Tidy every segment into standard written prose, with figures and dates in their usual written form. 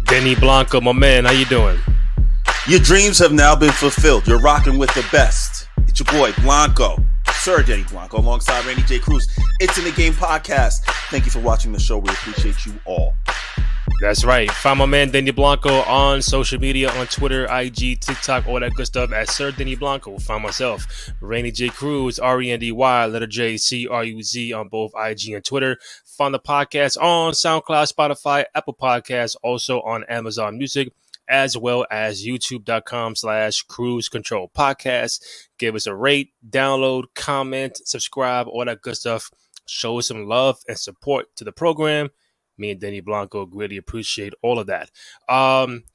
Denny Blanco, my man, how you doing? Your dreams have now been fulfilled. You're rocking with the best. It's your boy, Blanco, Sir Denny Blanco, alongside Randy J. Cruz. It's in the Game podcast. Thank you for watching the show. We appreciate you all. That's right. Find my man Denny Blanco on social media, on Twitter, IG, TikTok, all that good stuff at Sir Denny Blanco. Find myself, Randy J. Cruz, Rendy, letter J, Cruz on both IG and Twitter. Find the podcast on SoundCloud, Spotify, Apple Podcasts, also on Amazon Music, as well as youtube.com/Cruise Control Podcast. Give us a rate, download, comment, subscribe, all that good stuff. Show us some love and support to the program. Me and Denny Blanco really appreciate all of that.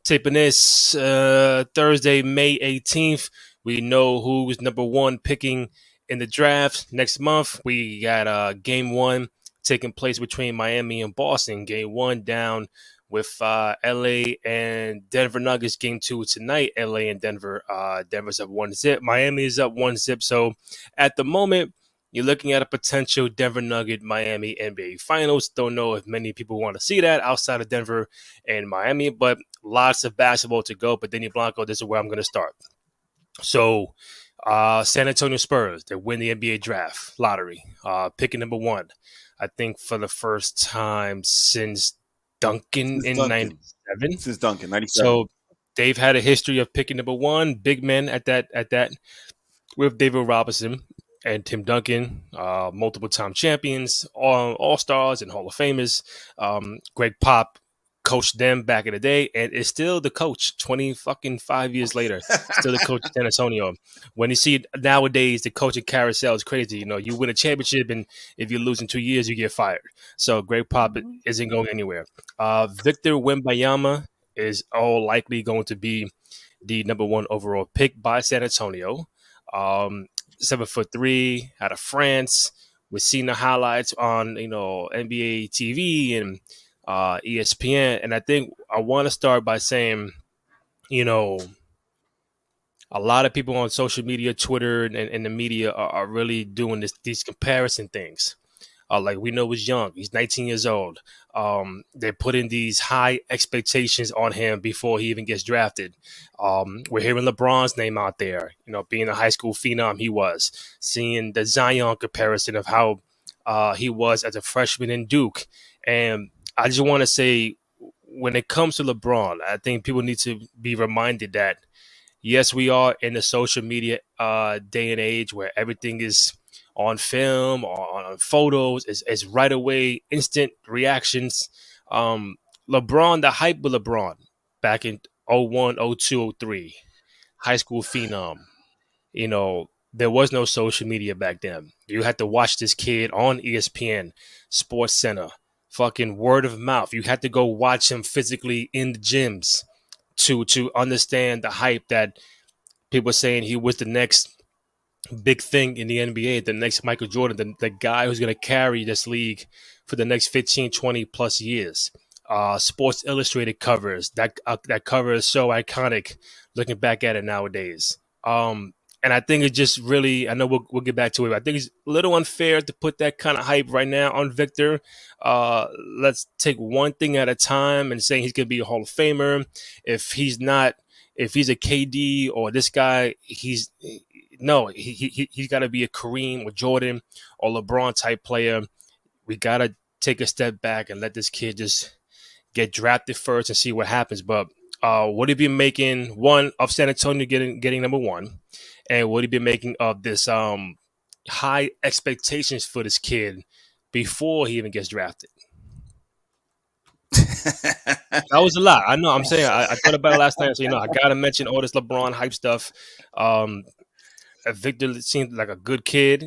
Taping this Thursday, May 18th. We know who's number one picking in the draft next month. We got game one taking place between Miami and Boston. Game one down with LA and Denver Nuggets. Game two tonight, LA and Denver. Denver's up 1-0. Miami is up 1-0. So at the moment, you're looking at a potential Denver Nugget Miami NBA Finals. Don't know if many people want to see that outside of Denver and Miami, but lots of basketball to go. But Denny Blanco, this is where I'm going to start. So San Antonio Spurs, they win the NBA draft lottery, picking number one. I think for the first time since Duncan in 97. Since Duncan, 97. So they've had a history of picking number one, big men at that with David Robinson and Tim Duncan, multiple-time champions, all-stars and Hall of Famers. Greg Pop coached them back in the day and is still the coach 5 years later. Still the coach of San Antonio. When you see nowadays the coaching carousel is crazy. You know, you win a championship and if you lose in 2 years, you get fired. So Greg Pop isn't going anywhere. Victor Wembanyama is all likely going to be the number one overall pick by San Antonio. 7'3", out of France. We've seen the highlights on, NBA TV and ESPN. And I think I want to start by saying, a lot of people on social media, Twitter, and the media are really doing these comparison things. Like we know he's young. He's 19 years old. They're putting these high expectations on him before he even gets drafted. We're hearing LeBron's name out there, being a high school phenom he was. Seeing the Zion comparison of how he was as a freshman in Duke. And I just want to say, when it comes to LeBron, I think people need to be reminded that, yes, we are in the social media day and age where everything is on film or on photos, is right away, instant reactions. LeBron, the hype with LeBron back in 01, 02, 03, high school phenom, there was no social media back then. You had to watch this kid on ESPN, Sports Center, fucking word of mouth. You had to go watch him physically in the gyms to understand the hype that people were saying he was the next big thing in the NBA, the next Michael Jordan, the guy who's going to carry this league for the next 15, 20 plus years. Sports Illustrated covers, that cover is so iconic looking back at it nowadays. And I think it just really, I know we'll get back to it, but I think it's a little unfair to put that kind of hype right now on Victor. Let's take one thing at a time and saying he's going to be a Hall of Famer. If he's a KD or this guy, he's got to be a Kareem or Jordan or LeBron type player. We got to take a step back and let this kid just get drafted first and see what happens. But what have you been making, one, of San Antonio getting number one? And what have you been making of this high expectations for this kid before he even gets drafted? That was a lot. I know. I'm saying I thought about it last night. So, I got to mention all this LeBron hype stuff. Victor seems like a good kid.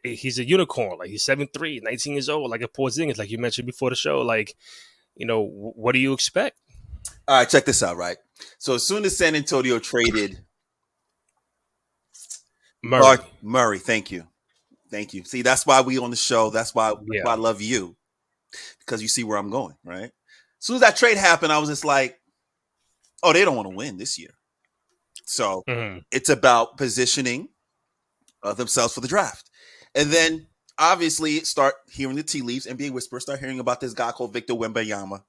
He's a unicorn. Like, he's 7'3", 19 years old, like a Porzingis, like you mentioned before the show. Like, what do you expect? All right, check this out, right? So as soon as San Antonio traded Murray, thank you. See, that's why we on the show. That's why I love you, because you see where I'm going, right? As soon as that trade happened, I was just like, oh, they don't want to win this year. So it's about positioning themselves for the draft. And then obviously start hearing the tea leaves, NBA whispers, start hearing about this guy called Victor Wembanyama,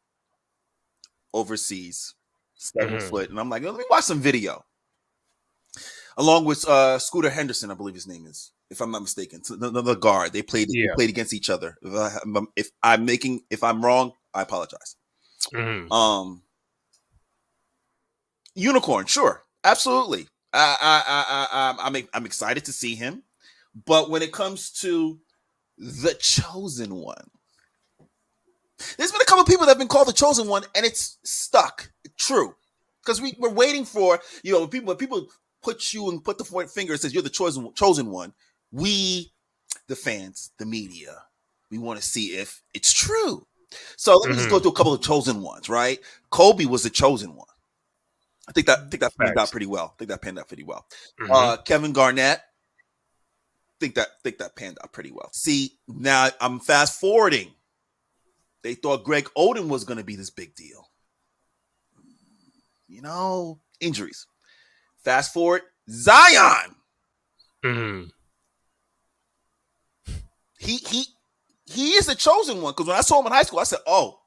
overseas, 7 foot, and I'm like, let me watch some video. Along with Scooter Henderson, I believe his name is, if I'm not mistaken, the guard. They played against each other. If I'm wrong, I apologize. Unicorn, sure, absolutely. I'm excited to see him, but when it comes to the chosen one, there's been a couple of people that have been called the chosen one, and it's stuck. True, because we're waiting for when people put you and put the finger and says you're the chosen one. We, the fans, the media, we want to see if it's true. So let me just go through a couple of chosen ones. Right, Kobe was the chosen one. I think that panned out pretty well. Kevin Garnett, think that panned out pretty well. See, now I'm fast forwarding. They thought Greg Oden was going to be this big deal. Injuries. Fast forward, Zion. He is the chosen one, because when I saw him in high school, I said, "Oh,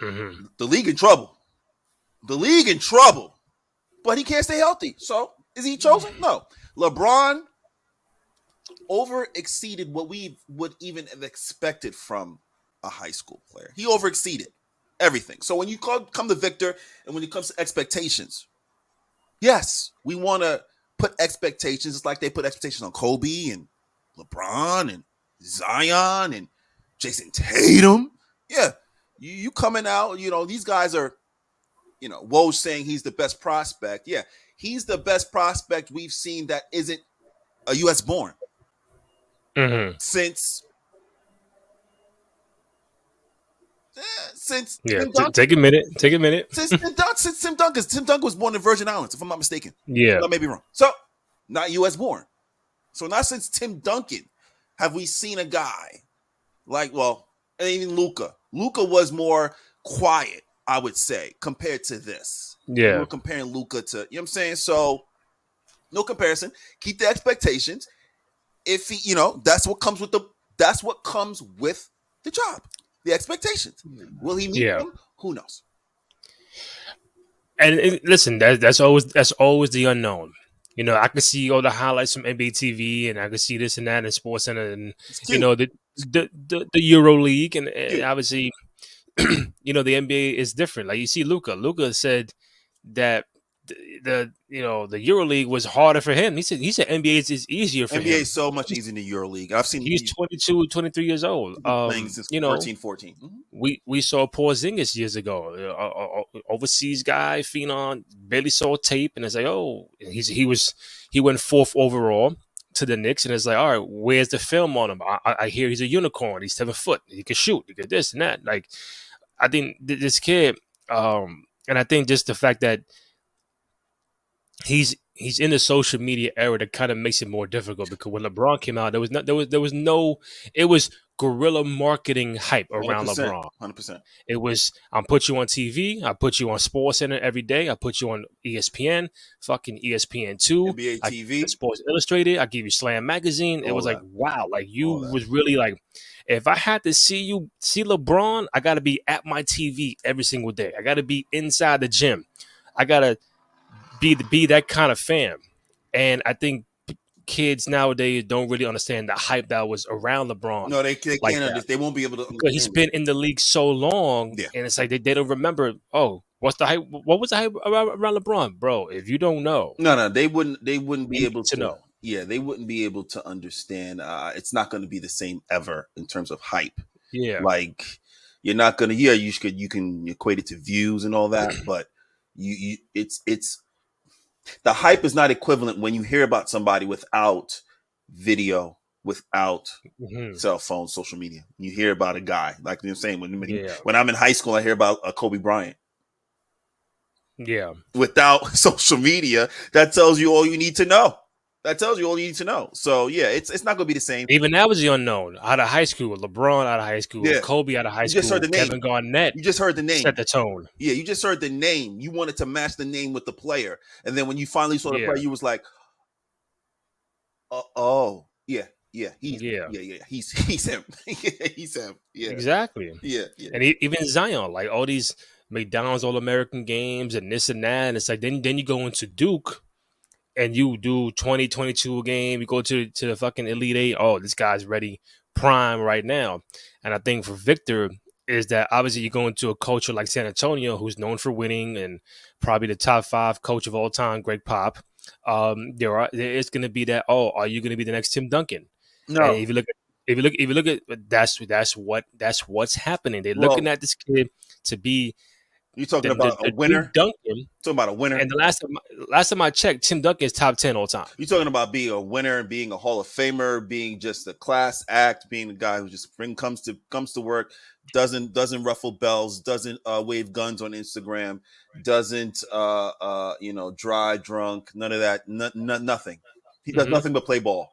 the league in trouble. The league in trouble." But he can't stay healthy. So is he chosen? No. LeBron over-exceeded what we would even have expected from a high school player. He over-exceeded everything. So when you come to Victor, and when it comes to expectations, yes, we want to put expectations. It's like they put expectations on Kobe and LeBron and Zion and Jason Tatum. Yeah, you coming out, these guys are, Woj saying he's the best prospect. Yeah, he's the best prospect we've seen that isn't a U.S. born since Tim Duncan. Take a minute. Since Tim Duncan. Tim Duncan was born in Virgin Islands, if I'm not mistaken. Yeah, I may be wrong. So not U.S. born. So not since Tim Duncan have we seen a guy like, and even Luka. Luka was more quiet, I would say, compared to this. Yeah, we're comparing Luka to, you know what I'm saying? So no comparison. Keep the expectations. If he, that's what comes with the job. The expectations. Will he meet them? Who knows? And listen, that's always the unknown. I can see all the highlights from NBA TV, and I can see this and that in Sports Center, and the Euro League, and obviously, the NBA is different. Like you see, Luka said that the Euro League was harder for him. He said NBA is easier for him. NBA is so much easier than the Euro League. I've seen. He's 22, 23 years old. Playing since 13, 14. We saw Porzingis years ago, overseas guy, phenom, barely saw tape, and it's like, oh, he went 4th overall to the Knicks, and it's like, all right, where's the film on him? I hear he's a unicorn. He's 7 foot. He can shoot. He can this and that. Like, I think this kid, and I think just the fact that he's in the social media era that kind of makes it more difficult, because when LeBron came out, it was guerrilla marketing hype around 100%, LeBron. 100%. It was, I'll put you on TV, I put you on Sports Center every day, I put you on ESPN, fucking ESPN2, NBA TV, Sports Illustrated, I give you Slam Magazine. It was like, wow, like you was really like, if I had to see LeBron, I got to be at my TV every single day. I got to be inside the gym. I got to be that kind of fan. And I think kids nowadays don't really understand the hype that was around LeBron. No, they can't understand. They won't be able to, because he's been in the league so long, and it's like they don't remember. Oh, what's the hype? What was the hype around LeBron, bro? If you don't know, no, they wouldn't be able to know. Yeah, they wouldn't be able to understand. It's not going to be the same ever in terms of hype. Yeah, like you're not going to. Yeah, you can equate it to views and all that, but it's. The hype is not equivalent when you hear about somebody without video, without cell phone, social media. You hear about a guy, like you're saying, when I'm in high school, I hear about Kobe Bryant. Yeah. Without social media, that tells you all you need to know. So yeah, it's not going to be the same. Even that was the unknown. Out of high school, LeBron out of high school, Kobe out of high school, just heard the name. Kevin Garnett. You just heard the name. Set the tone. Yeah, you just heard the name. You wanted to match the name with the player, and then when you finally saw the player, you was like, he's him. He's him. Yeah, exactly. Yeah. And even Zion, like all these McDonald's All American games and this and that. And it's like then you go into Duke and you do 2022 a game. You go to the fucking Elite Eight. Oh, this guy's ready, prime right now. And I think for Victor is that obviously you go into a culture like San Antonio, who's known for winning and probably the top 5 coach of all time, Greg Pop. There is going to be that. Oh, are you going to be the next Tim Duncan? And No. if you look at that's what's happening. They're Well, looking at this kid to be you talking about a the new winner? Duncan. Talking about a winner? And the last time I checked, Tim Duncan is top 10 all time. You're talking about being a winner, being a Hall of Famer, being just a class act, being the guy who just comes to work, doesn't ruffle bells, doesn't wave guns on Instagram, doesn't drive drunk, none of that, nothing. He does nothing but play ball.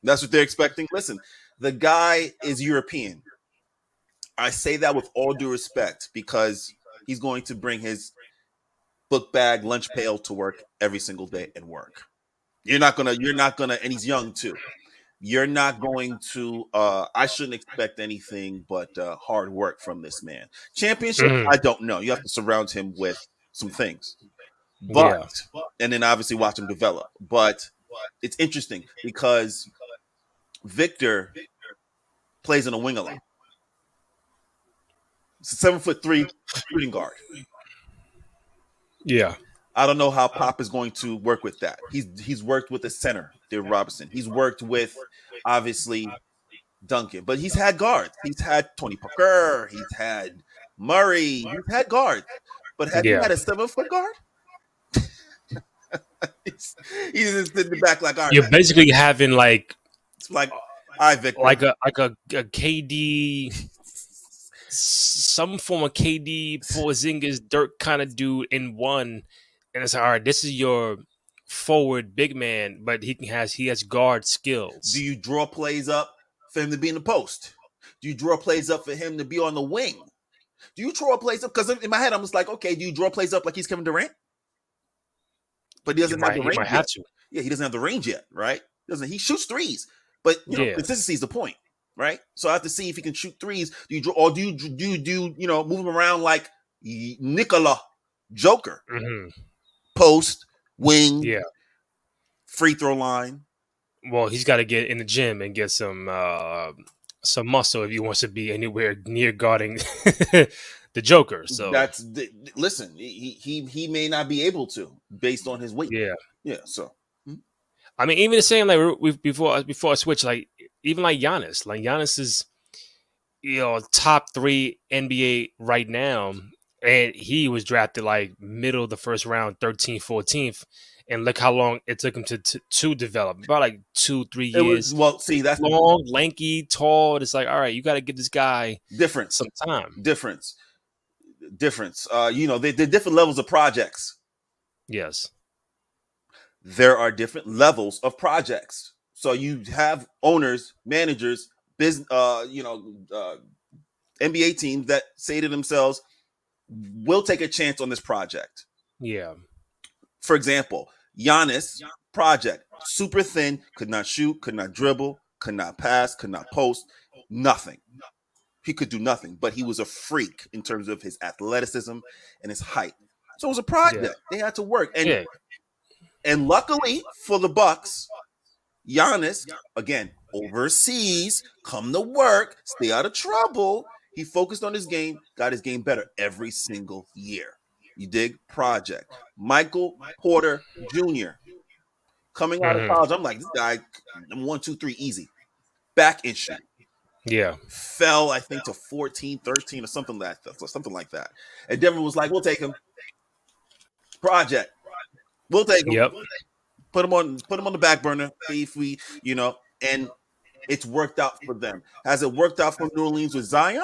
That's what they're expecting. Listen, the guy is European. I say that with all due respect because he's going to bring his book bag, lunch pail to work every single day and work. You're not gonna, and he's young too. You're not going to, I shouldn't expect anything but hard work from this man. Championship, I don't know. You have to surround him with some things. But, and then obviously watch him develop. But it's interesting because Victor plays in a wing a lot. It's a 7'3" shooting guard. Yeah. I don't know how Pop is going to work with that. He's worked with the center, David Robinson. He's worked with, obviously, Duncan. But he's had guards. He's had Tony Parker. He's had Murray. He's had guards. But have you had a 7-foot guard? he's just in the back like, all right. You're basically having like, it's like, all right, Victor. Like a KD, some form of KD, Porzingis, Dirk kind of dude in one. And it's like, all right, this is your forward big man, but he has guard skills. Do you draw plays up for him to be in the post? Do you draw plays up for him to be on the wing? Do you draw plays up? Because in my head, I'm just like, okay, do you draw plays up like he's Kevin Durant? But he doesn't have the range yet. Have to. Yeah, he doesn't have the range yet, right? He shoots threes, but consistency is the point, right? So I have to see if he can shoot threes. Do you draw, or do you move him around like Nikola Joker? Post, wing, free throw line. Well, he's got to get in the gym and get some muscle if he wants to be anywhere near guarding the Joker. So listen. He may not be able to based on his weight. Yeah. So I mean, even the same like before I switch, like even like Giannis. Like Giannis is top 3 NBA right now. And he was drafted like middle of the first round, 13th, 14th. And look how long it took him to develop. About like 2-3 years. That's long, lanky, tall. It's like, all right, you got to give this guy some time. Difference. They're different levels of projects. Yes. There are different levels of projects. So you have owners, managers, business, NBA teams that say to themselves, we'll take a chance on this project. Yeah. For example, Giannis project, super thin, could not shoot, could not dribble, could not pass, could not post, nothing. He could do nothing, but he was a freak in terms of his athleticism and his height. So it was a project. They had to work. And luckily for the Bucks, Giannis, again, overseas, come to work, stay out of trouble. He focused on his game, got his game better every single year. You dig? Project. Michael Porter Jr. coming out of college. I'm like, this guy, 1, 2, 3, easy. Back issue. Yeah. Fell, I think, to 14, 13 or something like that. And Denver was like, we'll take him. Project. We'll take him. Yep. Put him on the back burner. See if we, and it's worked out for them. Has it worked out for New Orleans with Zion?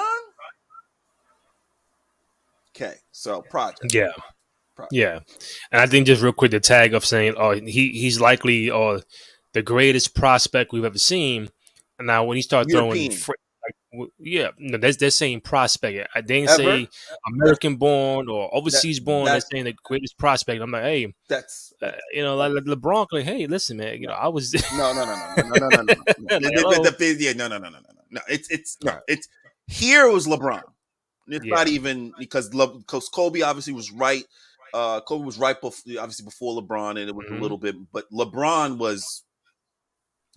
Okay, so project. Yeah. Project. Yeah. And I think just real quick, the tag of saying, he's likely the greatest prospect we've ever seen. And now when he started throwing, they're saying prospect. They didn't say American born or overseas born. They're saying the greatest prospect. I'm like, hey, that's like LeBron. Like, hey, listen, man. I was no. It's here was LeBron. It's not even because Kobe obviously was right. Kobe was right obviously before LeBron, and it was a little bit, but LeBron was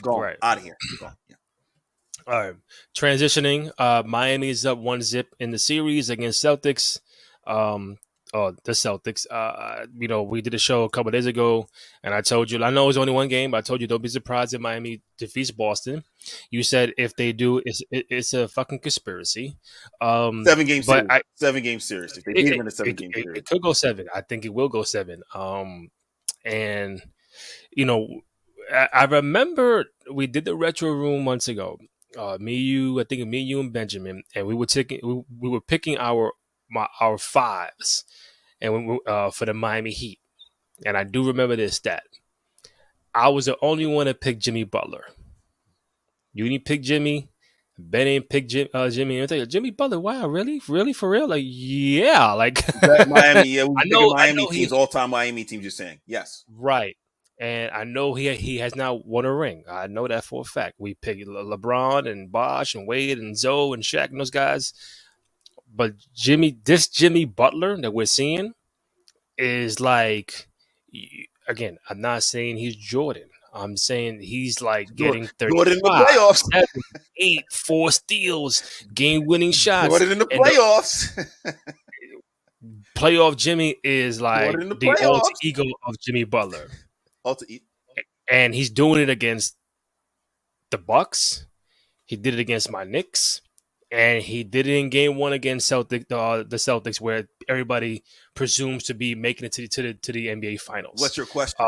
gone out of here. Gone. Yeah. All right. Transitioning. Miami is up 1-0 in the series against Celtics. The Celtics. We did a show a couple of days ago, and I told you, I know it's only one game, but I told you don't be surprised if Miami defeats Boston. You said if they do, it's a fucking conspiracy. 7-game series. 7-game series. If they beat them in a 7-game series, it could go 7. I think it will go 7. And I remember we did the retro room months ago. Me, you and Benjamin, and we were picking our fives, and for the Miami Heat. And I do remember this stat. I was the only one that picked Jimmy Butler. You didn't pick Jimmy. Ben ain't picked Jimmy. And I think Jimmy Butler. Wow, really, for real? Like, yeah, like Miami. Yeah, we Miami teams, all-time Miami teams. You're saying yes, right? And I know he has now won a ring. I know that for a fact. We picked LeBron and Bosh and Wade and Zoe and Shaq and those guys. But Jimmy Butler that we're seeing is like, again, I'm not saying he's Jordan. I'm saying he's like getting 35, Jordan in the playoffs, 7, 8, 4 steals, game-winning shots. Jordan in the playoffs. Playoff Jimmy is like the alter ego of Jimmy Butler. And he's doing it against the Bucks. He did it against my Knicks. And he did it in game 1 against the Celtics, where everybody presumes to be making it to the NBA Finals. What's your question?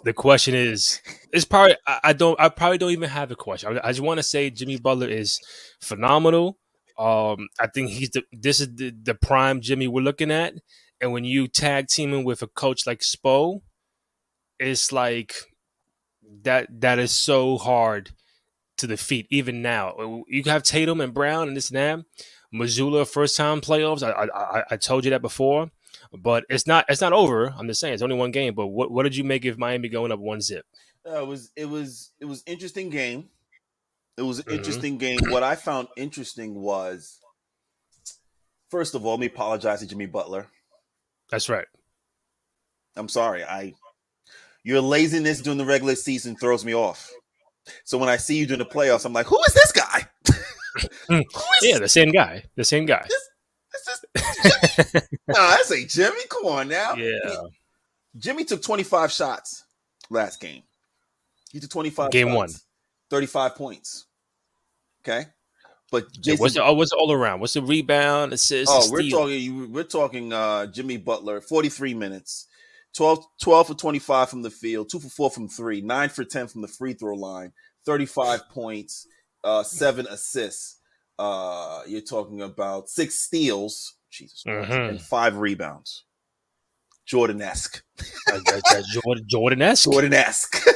The question is probably I probably don't even have a question. I just want to say Jimmy Butler is phenomenal. I think this is the prime Jimmy we're looking at. And when you tag teaming with a coach like Spo, it's like that is so hard to defeat. Even now, you have Tatum and Brown and this and that. Missoula first time playoffs. I told you that before, but it's not over. I'm just saying it's only one game. But what did you make of Miami going up 1-0? It was interesting game. It was an interesting game. What I found interesting was, first of all, let me apologize to Jimmy Butler. That's right. I'm sorry. Your laziness during the regular season throws me off. So when I see you during the playoffs, I'm like, who is this guy? The same guy. The same guy. No, that's a Jimmy. Come on now. Yeah. Jimmy took 25 shots last game. He took 25 game shots, 1. 35 points. Okay. But what's the all around? What's the rebound, assist? We're talking Jimmy Butler, 43 minutes. 12 for 25 from the field, 2 for 4 from 3, 9 for 10 from the free throw line, 35 points, 7 assists. You're talking about 6 steals, Jesus Christ, and 5 rebounds. Jordan-esque. Jordan-esque? Jordan-esque.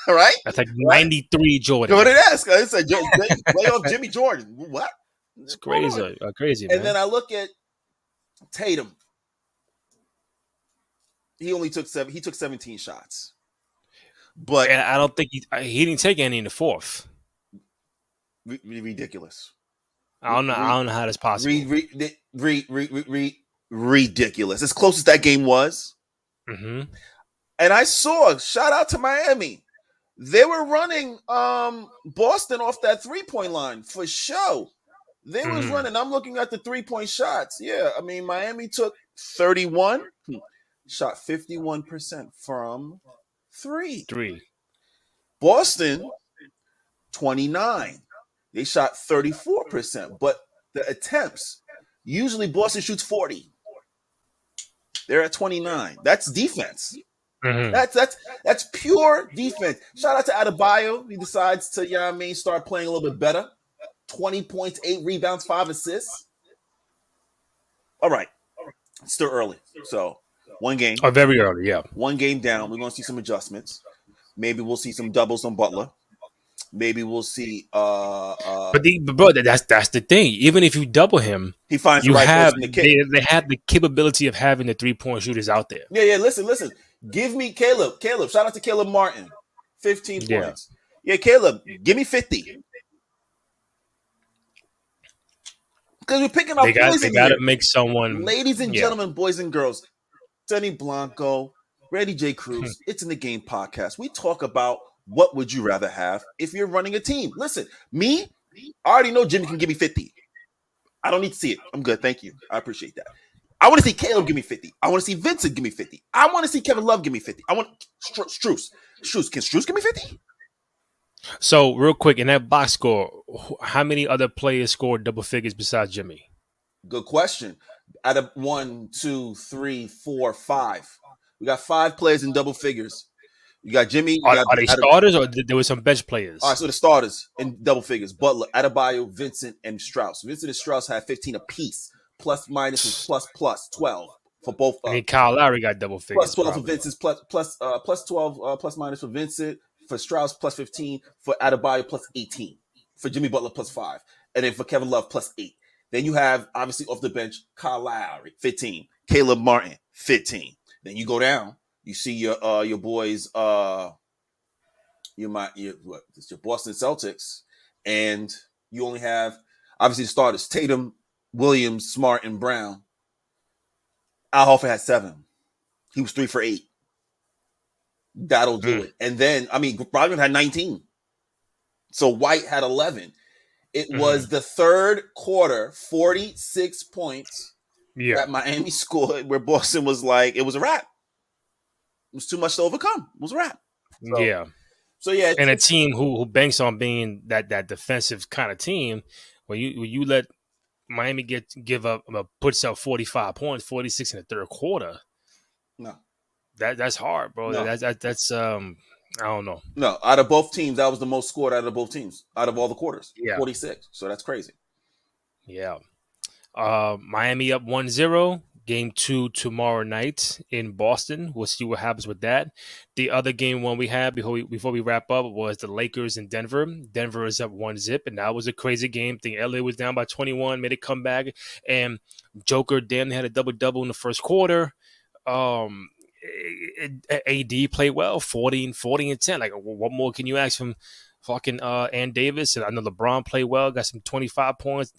All right? That's like 93 Jordan. Jordan-esque. I said, playoff Jimmy Jordan. What? It's crazy. Crazy, man. And then I look at Tatum. He took 17 shots. But and I don't think he didn't take any in the fourth. Ridiculous. I don't know how that's possible. Ridiculous. As close as that game was. Mm-hmm. And I saw, shout out to Miami. They were running Boston off that 3-point line for show. They was running. I'm looking at the 3-point shots. Yeah, I mean, Miami took 31. Shot 51% from 3. Boston, 29. They shot 34%. But the attempts, usually Boston shoots 40. They're at 29. That's defense. Mm-hmm. That's pure defense. Shout out to Adebayo. He decides to, start playing a little bit better. 20 points, 8 rebounds, 5 assists. All right. It's still early. So, one game. Oh, very early, yeah. One game down. We're going to see some adjustments. Maybe we'll see some doubles on Butler. Maybe we'll see. But bro, that's the thing. Even if you double him, he finds the right person to kick. They have the capability of having the 3-point shooters out there. Yeah. Listen. Give me Caleb. Shout out to Caleb Martin. 15 points. Yeah, Caleb. Give me 50. Because we're picking our poison They got to here. make someone. Ladies and gentlemen, boys and girls, Denny Blanco, Randy J. Cruz, It's in the Game podcast. We talk about what would you rather have if you're running a team. Listen, me, I already know Jimmy can give me 50. I don't need to see it. I'm good. Thank you. I appreciate that. I want to see Caleb give me 50. I want to see Vincent give me 50. I want to see Kevin Love give me 50. I want Strus. Can Strus give me 50? So, real quick, in that box score, how many other players scored double figures besides Jimmy? Good question. Out of 1, 2, 3, 4, 5. We got 5 players in double figures. You got Jimmy. Are they starters or there were some bench players? All right, so the starters in double figures: Butler, Adebayo, Vincent, and Strauss. Vincent and Strauss had 15 apiece. Plus minus is plus 12 for both. I mean, Kyle Lowry got double figures. Plus 12 probably. For Vincent, plus 12 plus minus for Vincent. For Strauss, plus 15. For Adebayo, plus 18. For Jimmy Butler, plus 5. And then for Kevin Love, plus 8. Then you have, obviously, off the bench, Kyle Lowry, 15. Caleb Martin, 15. Then you go down. You see your boys, your Boston Celtics, and you only have, obviously, the starters, Tatum, Williams, Smart, and Brown. Al Horford had 7. He was 3 for 8. That'll do it. And then, I mean, Brogdon had 19. So White had 11. It was the third quarter, 46 points that Miami scored, where Boston was like, it was a wrap. It was too much to overcome. It was a wrap. So yeah. And a team who banks on being that defensive kind of team, when you let Miami puts up 45 points, 46 in the third quarter. No. That's hard, bro. No. That's I don't know. No, out of both teams, that was the most scored out of both teams, out of all the quarters. 46. So that's crazy. Yeah. Miami up 1-0. Game 2 tomorrow night in Boston. We'll see what happens with that. The other game one we had before we wrap up was the Lakers in Denver. Denver is up 1-0, and that was a crazy game. I think LA was down by 21, made a comeback, and Joker damn had a double-double in the first quarter. AD played well, 40 and 10. Like, what more can you ask from fucking Ann Davis? And I know LeBron played well, got some 25 points,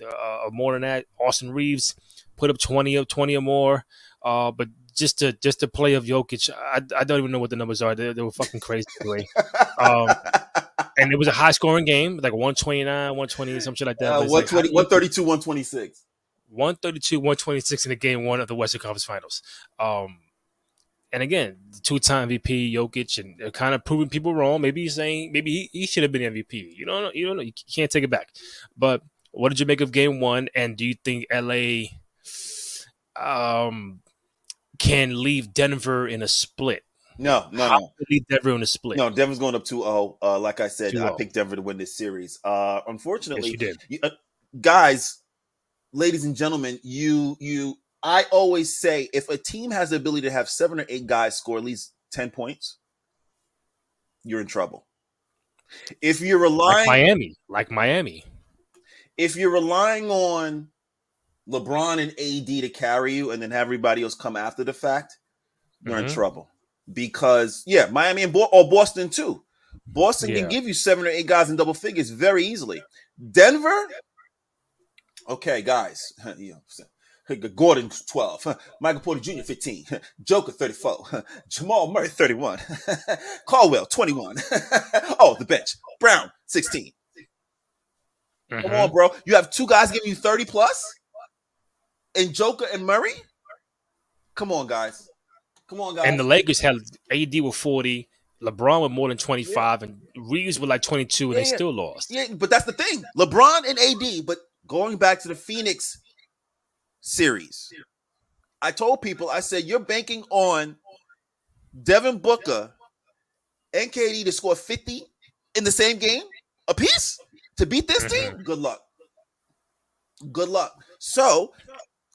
more than that. Austin Reeves put up 20 or more. But just to play of Jokic, I don't even know what the numbers are. They were fucking crazy anyway. And it was a high scoring game, like 129, 120, some shit like that. 132, 126. 132, 126 in the game 1 of the Western Conference Finals. And again, the 2-time MVP Jokic, and they're kind of proving people wrong. Maybe you're saying he should have been MVP. You don't know. You can't take it back. But what did you make of game 1? And do you think LA can leave Denver in a split? No. Leave Denver in a split. No, Denver's going up 2-0. Like I said, 2-0. I picked Denver to win this series. Unfortunately, yes, you did. Guys, ladies and gentlemen, I always say if a team has the ability to have 7 or 8 guys score at least 10 points, you're in trouble. If you're relying like Miami, if you're relying on LeBron and AD to carry you and then have everybody else come after the fact, you're in trouble. Because Miami and Boston too. Boston can give you 7 or 8 guys in double figures very easily. Denver, okay, guys, Gordon 12, Michael Porter Jr. 15, Joker 34, Jamal Murray 31, Caldwell 21. Oh, the bench, Brown 16. Come on, bro. You have 2 guys giving you 30 plus, and Joker and Murray. Come on, guys. And the Lakers had AD with 40, LeBron with more than 25, and Reeves with like 22, and they still lost. Yeah, but that's the thing. LeBron and AD, but going back to the Phoenix series, I told people, I said, you're banking on Devin Booker and KD to score 50 in the same game apiece to beat this team? Good luck. So,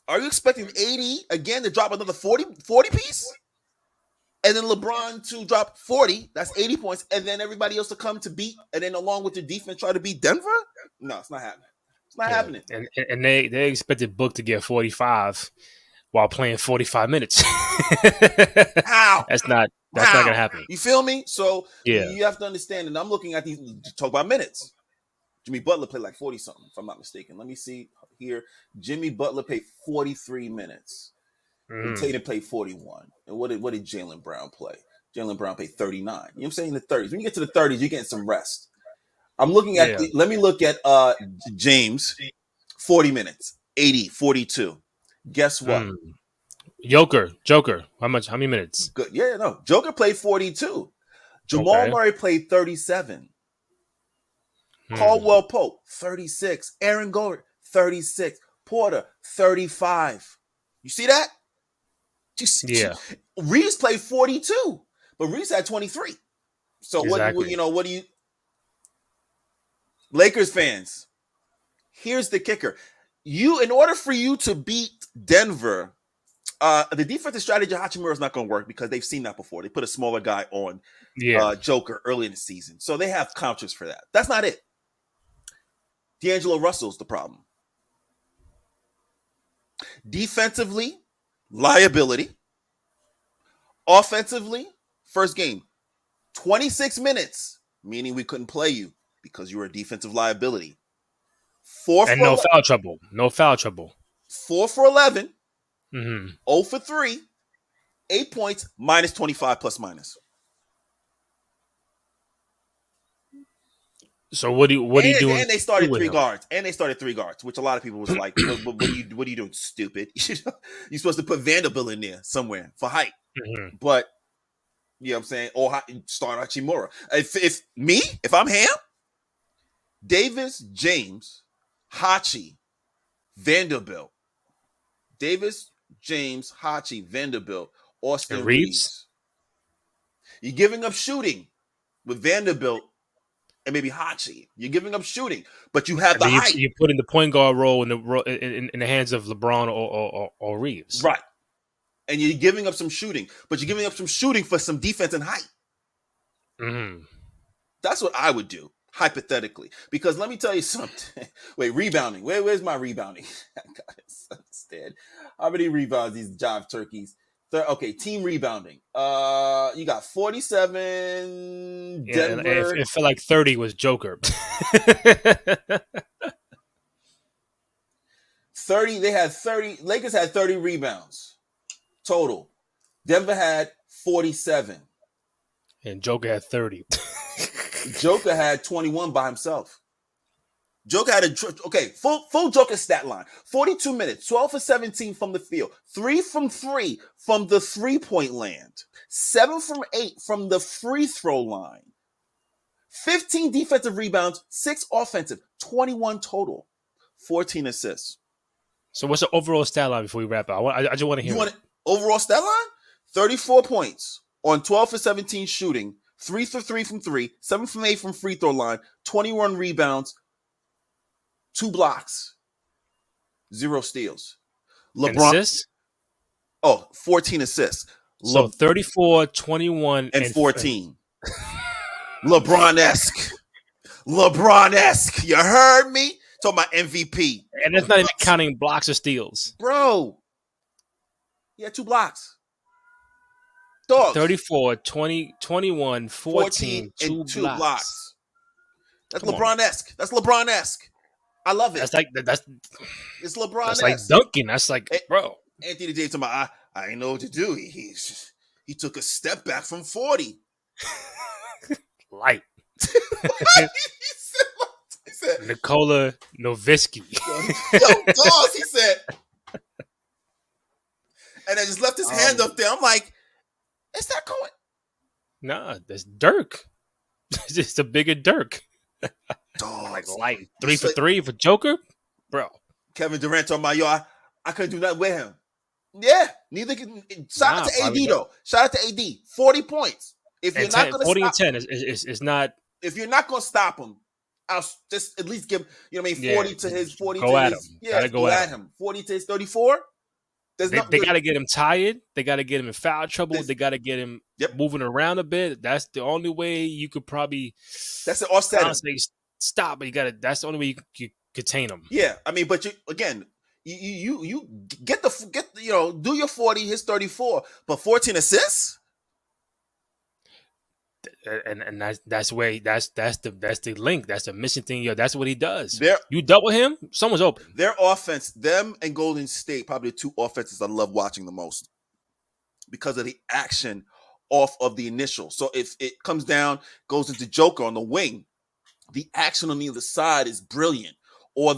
are you expecting AD again to drop another 40 piece? And then LeBron to drop 40, that's 80 points, and then everybody else to come to beat, and then along with the defense try to beat Denver? No, it's not happening. It's not happening. And they expected Book to get 45 while playing 45 minutes. How? That's not gonna happen. You feel me? So you have to understand, and I'm looking at these, talk about minutes. Jimmy Butler played like 40 something, if I'm not mistaken. Let me see here. Jimmy Butler played 43 minutes. And Tatum played 41. And what did Jaylen Brown play? Jaylen Brown played 39. You know what I'm saying? In the 30s. When you get to the 30s, you're getting some rest. I'm looking at let me look at James, 40 minutes, 80, 42. Guess what? Joker. How many minutes? Good. Yeah, no. Joker played 42. Jamal Murray played 37. Caldwell Pope, 36. Aaron Gordon, 36. Porter, 35. You see that? Yeah. Reeves played 42, but Reeves had 23. So exactly. what do you Lakers fans, here's the kicker. In order for you to beat Denver, the defensive strategy of Hachimura is not going to work because they've seen that before. They put a smaller guy on Joker early in the season. So they have counters for that. That's not it. D'Angelo Russell's the problem. Defensively, liability. Offensively, first game, 26 minutes, meaning we couldn't play you because you were a defensive liability. No foul trouble. No foul trouble. 4 for 11. 0 for 3. 8 points, minus 25 plus minus. So what are you doing? And they started 3 guards. And they started 3 guards, which a lot of people was like, what are you doing, stupid? You're supposed to put Vanderbilt in there somewhere for height. But you know what I'm saying? Or start Hachimura. If I'm Ham, Davis, James, Hachi, Vanderbilt. Davis, James, Hachi, Vanderbilt, Austin Reeves. You're giving up shooting with Vanderbilt and maybe Hachi. You're giving up shooting, but you have the height. You're putting the point guard role in the hands of LeBron or Reeves. Right. And you're giving up some shooting, but you're giving up some shooting for some defense and height. That's what I would do, hypothetically. Because let me tell you something. Wait, rebounding. Where's my rebounding? God, it's dead. How many rebounds these jive turkeys? Okay, team rebounding. You got 47. Denver. And it felt like 30 was Joker. 30. They had 30. Lakers had 30 rebounds total. Denver had 47. And Joker had 30. Joker had 21 by himself. Joker had full Joker stat line. 42 minutes, 12 for 17 from the field, 3 from 3 from the 3-point land, 7 from 8 from the free throw line, 15 defensive rebounds, 6 offensive, 21 total, 14 assists. So what's the overall stat line before we wrap up? I just want to hear it. Overall stat line? 34 points on 12 for 17 shooting, 3 for 3 from 3, 7 from 8 from free throw line, 21 rebounds, 2 blocks, 0 steals. LeBron assists? 14 assists. So 34, 21, and 14. LeBron-esque. LeBron-esque. You heard me? Talking about MVP. And that's not even counting blocks or steals. Bro. Yeah, 2 blocks. Dogs. 34, 20, 21, 14, and 2 blocks. That's LeBron-esque. That's LeBron-esque. I love it. It's LeBron. That's like dunking. That's like, bro. Anthony Davis talking about, I didn't know what to do. He took a step back from 40. Light. he said Nikola Nowitzki. Yo, dogs, he said. And I just left his hand up there. I'm like, is that going? Nah, that's Dirk. It's just a bigger Dirk. Dogs. Like 3 for 3 for Joker? Bro. Kevin Durant talking about, I couldn't do nothing with him. Yeah, neither can. Shout out to AD, though. Shout out to AD. 40 points. If you're not going to 40 and 10 is not. If you're not going to stop him, I'll just at least give, 40 to his 40 go to at his. him. Yeah, go at him. 40 to his 34. They got to get him tired. They got to get him in foul trouble. They got to get him moving around a bit. That's the only way you could probably. That's an offset. Stop, but you got to. That's the only way you contain him. Yeah, I mean, but you get do your 40, his 34, but 14 assists. and that's the way that's the link. That's the missing thing. Yo, that's what he does. Their You double him, someone's open. Their offense, them and Golden State, probably the two offenses I love watching the most because of the action off of the initial. So if it comes down, goes into Joker on the wing, the action on the other side is brilliant. Or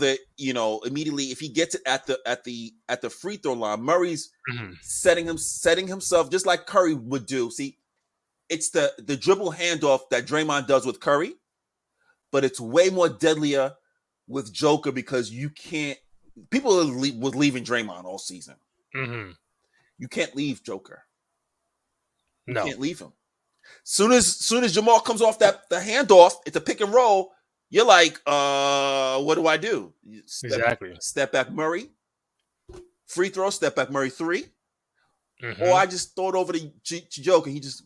immediately if he gets it at the free throw line, Murray's setting himself just like Curry would do. See, it's the dribble handoff that Draymond does with Curry, but it's way more deadlier with Joker because you can't. People was leaving Draymond all season. Mm-hmm. You can't leave Joker. You can't leave him. Soon as Jamal comes off the handoff, it's a pick and roll. You're like, what do I do? Step back Murray. Free throw, step back Murray 3. Mm-hmm. Or I just throw it over to Joker. He just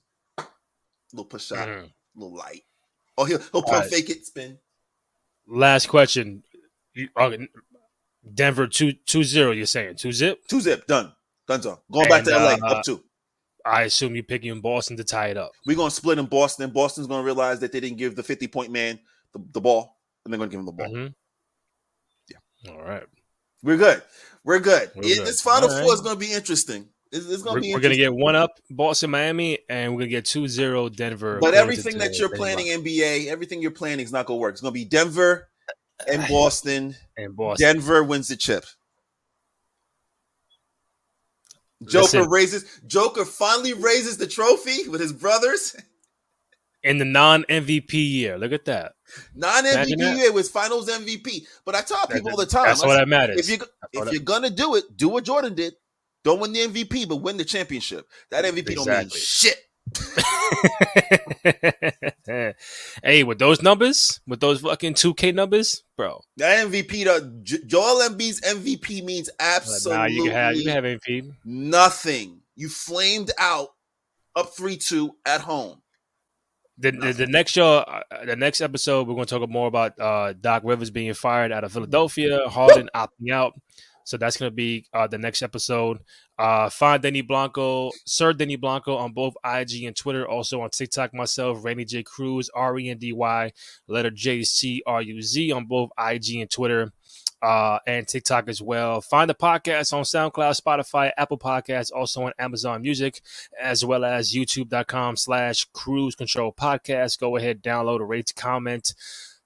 little push shot, little light. Or he'll pump fake it, spin. Last question. Denver 2-0, you're saying? 2-zip? 2-zip, done. Donezo. Going back to LA, up 2. I assume you're picking Boston to tie it up. We're going to split in Boston. Boston's going to realize that they didn't give the 50-point man the ball, and they're going to give him the ball. Mm-hmm. Yeah. All right. We're good. This Final Four is going to be interesting. It's going to be interesting. We're going to get 1 up Boston, Miami, and we're going to get 2-0 Denver. But everything that you're planning, NBA, everything you're planning is not going to work. It's going to be Denver and Boston. Denver wins the chip. Joker finally raises the trophy with his brothers. In the non-MVP year. Look at that. Non-MVP year was finals MVP. But I tell people all the time. That's what that matters. If you're going to do it, do what Jordan did. Don't win the MVP, but win the championship. That MVP don't mean shit. Hey, with those numbers, with those fucking 2K numbers, bro. That MVP, Joel Embiid's MVP means absolutely you can have MVP. Nothing. You flamed out up 3-2 at home. The next show, the next episode, we're going to talk more about Doc Rivers being fired out of Philadelphia, Harden opting out. So that's going to be the next episode. Find Denny Blanco, Sir Denny Blanco on both IG and Twitter. Also on TikTok, myself, Randy J. Cruz, RENDY, letter J C RUZ on both IG and Twitter and TikTok as well. Find the podcast on SoundCloud, Spotify, Apple Podcasts, also on Amazon Music, as well as YouTube.com/Cruise Control Podcast. Go ahead, download, rate, comment,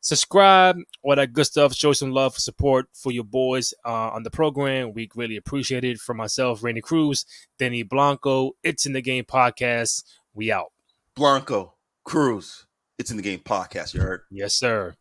subscribe, all that good stuff. Show some love, support for your boys on the program. We really appreciate it. For myself, Randy Cruz, Denny Blanco, It's in the Game Podcast. We out. Blanco, Cruz, It's in the Game Podcast. You heard? Yes, sir.